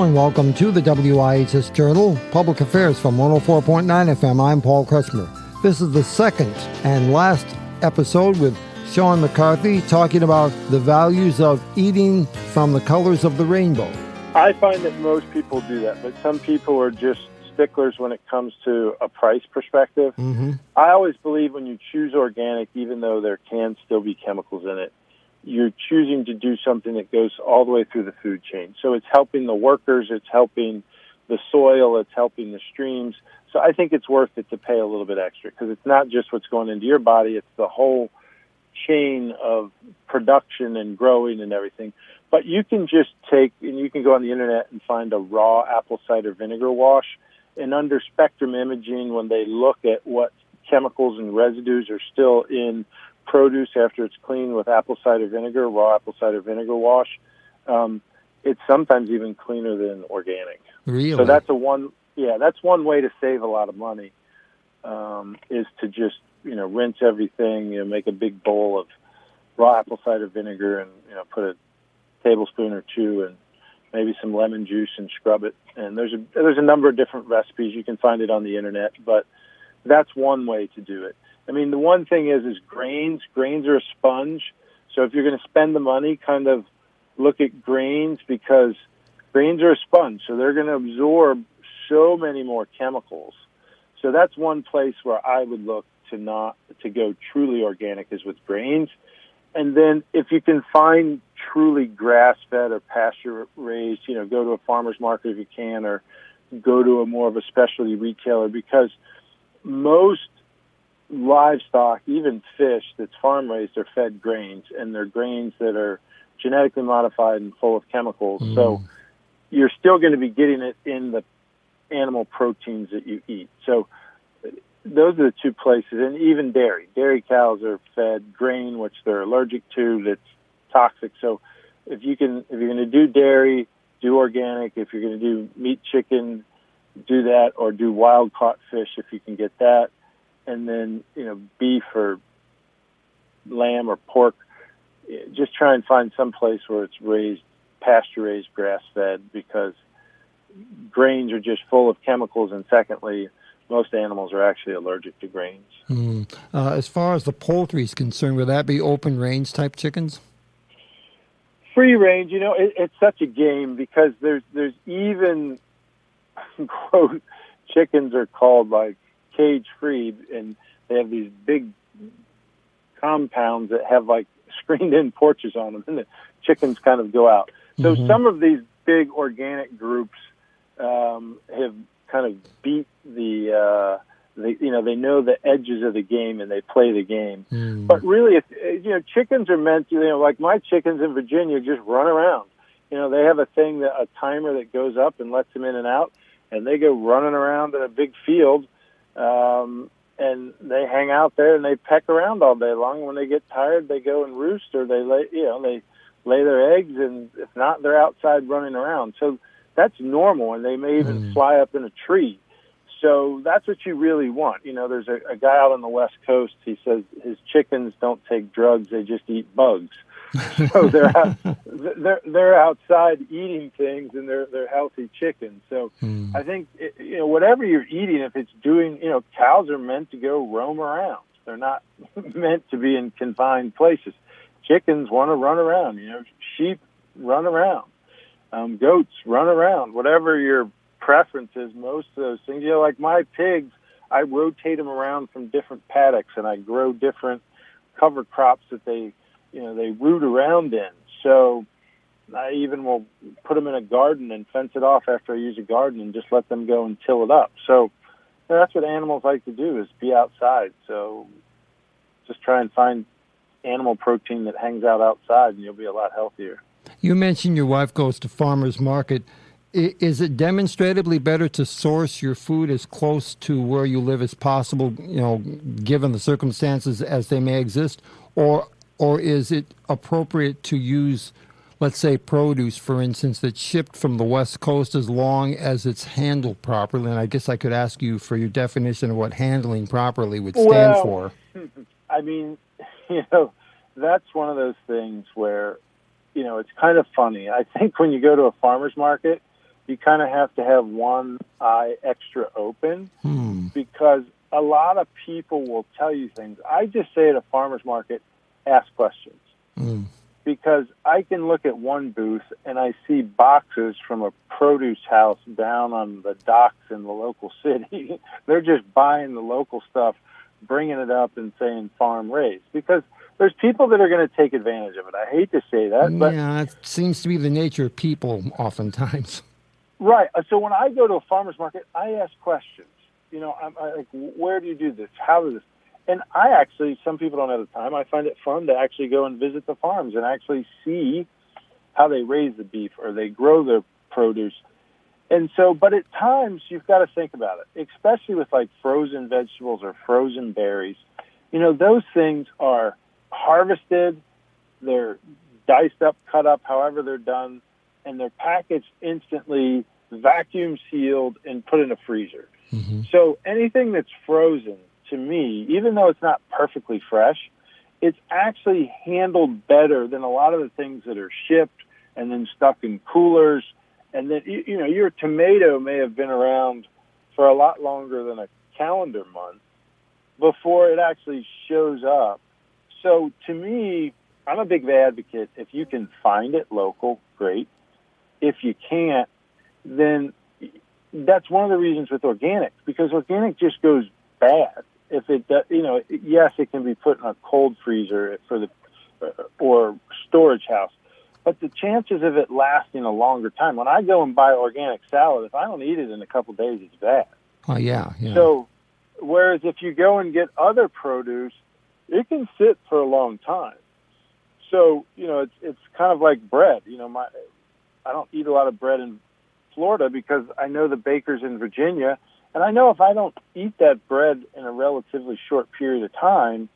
and welcome to the WIHS Journal, Public Affairs from 104.9 FM. I'm Paul Kretschmer. This is the second and last episode with Sean McCarthy talking about the values of eating from the colors of the rainbow. I find that most people do that, but some people are just sticklers when it comes to a price perspective. Mm-hmm. I always believe when you choose organic, even though there can still be chemicals in it, you're choosing to do something that goes all the way through the food chain. So it's helping the workers, it's helping the soil, it's helping the streams. So I think it's worth it to pay a little bit extra because it's not just what's going into your body, it's the whole chain of production and growing and everything. But you can just take, and you can go on the internet and find a raw apple cider vinegar wash, and under spectrum imaging, when they look at what chemicals and residues are still in produce after it's cleaned with apple cider vinegar, raw apple cider vinegar wash, it's sometimes even cleaner than organic. Really? So that's that's one way to save a lot of money, is to just, rinse everything, make a big bowl of raw apple cider vinegar and, put a tablespoon or two and maybe some lemon juice and scrub it. And there's a number of different recipes. You can find it on the internet, but that's one way to do it. I mean, the one thing is grains. Grains are a sponge. So if you're going to spend the money, kind of look at grains because grains are a sponge. So they're going to absorb so many more chemicals. So that's one place where I would look to go truly organic is with grains. And then if you can find truly grass-fed or pasture-raised, go to a farmer's market if you can, or go to a more of a specialty retailer, because most livestock, even fish that's farm-raised, are fed grains, and they're grains that are genetically modified and full of chemicals. So you're still going to be getting it in the animal proteins that you eat. So those are the two places, and even dairy. Dairy cows are fed grain, which they're allergic to, that's toxic. So if you're going to do dairy, do organic. If you're going to do meat, chicken, do that, or do wild-caught fish if you can get that. And then, beef or lamb or pork, just try and find some place where it's pasture-raised, grass-fed, because grains are just full of chemicals, and secondly, most animals are actually allergic to grains. As far as the poultry is concerned, would that be open-range type chickens? Free range, it's such a game because there's even, quote, chickens are called like cage-free, and they have these big compounds that have like screened-in porches on them, and the chickens kind of go out. So some of these big organic groups have kind of beat they know the edges of the game and they play the game. But really, chickens are meant to, like my chickens in Virginia just run around. They have a timer that goes up and lets them in and out, and they go running around in a big field. And they hang out there and they peck around all day long. When they get tired, they go and roost, or they lay their eggs, and if not, they're outside running around. So that's normal, and they may even fly up in a tree. So that's what you really want. There's a guy out on the West Coast. He says his chickens don't take drugs; they just eat bugs. So they're outside eating things, and they're healthy chickens. So I think whatever you're eating, if it's doing, cows are meant to go roam around. They're not meant to be in confined places. Chickens want to run around. Sheep run around. Goats run around. Whatever your preference is, most of those things. Like my pigs, I rotate them around from different paddocks, and I grow different cover crops that they root around in. So I even will put them in a garden and fence it off after I use a garden and just let them go and till it up. So that's what animals like to do, is be outside. So just try and find animal protein that hangs out outside, and you'll be a lot healthier. You mentioned your wife goes to farmers market. Is it demonstratively better to source your food as close to where you live as possible, given the circumstances as they may exist, or is it appropriate to use, let's say, produce, for instance, that's shipped from the West Coast as long as it's handled properly? And I guess I could ask you for your definition of what handling properly would stand for. I mean, that's one of those things where, it's kind of funny. I think when you go to a farmer's market, you kind of have to have one eye extra open because a lot of people will tell you things. I just say at a farmer's market, ask questions. Because I can look at one booth and I see boxes from a produce house down on the docks in the local city. They're just buying the local stuff, bringing it up and saying farm raised. Because there's people that are going to take advantage of it. I hate to say that. But yeah, it seems to be the nature of people oftentimes. Right. So when I go to a farmer's market, I ask questions. You know, I'm like, where do you do this? How does this? And I actually, some people don't have the time. I find it fun to actually go and visit the farms and actually see how they raise the beef or they grow their produce. And so, but at times you've got to think about it, especially with like frozen vegetables or frozen berries. You know, those things are harvested, they're diced up, cut up, however they're done, and they're packaged instantly, vacuum sealed, and put in a freezer. So anything that's frozen, to me, even though it's not perfectly fresh, it's actually handled better than a lot of the things that are shipped and then stuck in coolers. And then, you know, your tomato may have been around for a lot longer than a calendar month before it actually shows up. So to me, I'm a big advocate. If you can find it local, great. If you can't, then that's one of the reasons with organic, because organic just goes bad. If it, you know, yes, it can be put in a cold freezer for the or storage house, but the chances of it lasting a longer time. When I go and buy organic salad, if I don't eat it in a couple of days, it's bad. Oh yeah. So, whereas if you go and get other produce, it can sit for a long time. So, you know, it's kind of like bread. You know, I don't eat a lot of bread in Florida because I know the bakers in Virginia. And I know if I don't eat that bread in a relatively short period of time,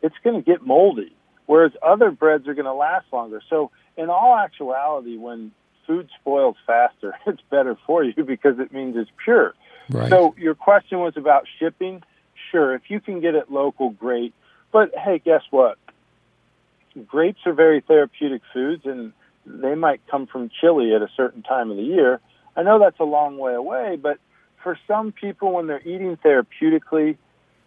it's going to get moldy, whereas other breads are going to last longer. So in all actuality, when food spoils faster, it's better for you because it means it's pure. Right. So your question was about shipping. Sure, if you can get it local, great. But, hey, guess what? Grapes are very therapeutic foods, and they might come from Chile at a certain time of the year. I know that's a long way away, but for some people, when they're eating therapeutically,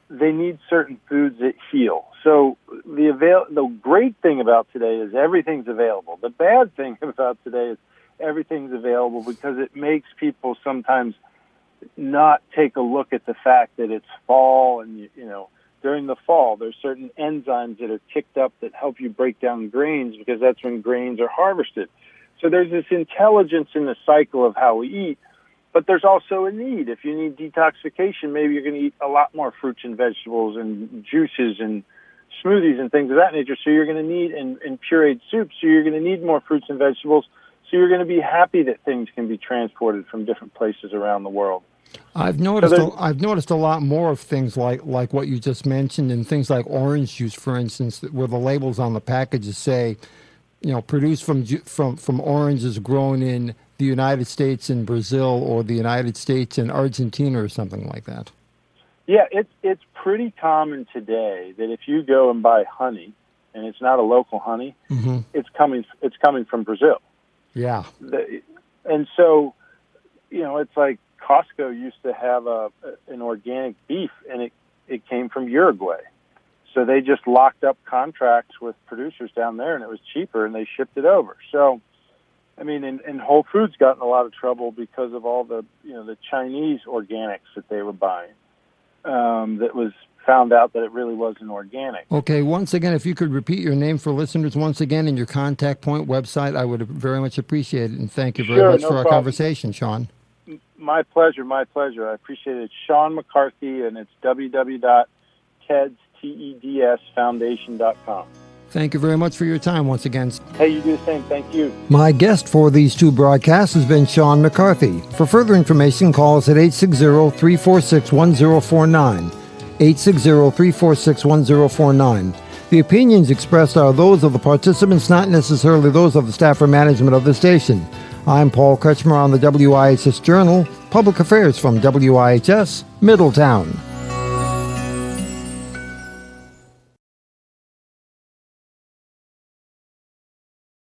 they need certain foods that heal. So the great thing about today is everything's available. The bad thing about today is everything's available because it makes people sometimes not take a look at the fact that it's fall, and you know, during the fall there's certain enzymes that are kicked up that help you break down grains because that's when grains are harvested. So there's this intelligence in the cycle of how we eat. But there's also a need. If you need detoxification, maybe you're going to eat a lot more fruits and vegetables and juices and smoothies and things of that nature. So you're going to need, and pureed soups, so you're going to need more fruits and vegetables. So you're going to be happy that things can be transported from different places around the world. I've noticed a lot more of things like what you just mentioned, and things like orange juice, for instance, where the labels on the packages say, you know, produced from oranges grown in the United States and Brazil, or the United States and Argentina, or something like that. Yeah, it's pretty common today that if you go and buy honey, and it's not a local honey, it's coming from Brazil. Yeah. And so, you know, it's like Costco used to have an organic beef, and it came from Uruguay. So they just locked up contracts with producers down there, and it was cheaper, and they shipped it over. So, I mean, and Whole Foods got in a lot of trouble because of all the, you know, the Chinese organics that they were buying. That was found out that it really wasn't organic. Okay, once again, if you could repeat your name for listeners once again and your contact point website, I would very much appreciate it. And thank you very much for our conversation, Sean. My pleasure, my pleasure. I appreciate it. It's Sean McCarthy, and it's www.tedsfoundation.com. Thank you very much for your time once again. Hey, you do the same. Thank you. My guest for these two broadcasts has been Sean McCarthy. For further information, call us at 860-346-1049. 860-346-1049. The opinions expressed are those of the participants, not necessarily those of the staff or management of the station. I'm Paul Kretschmer on the WIHS Journal, Public Affairs from WIHS, Middletown.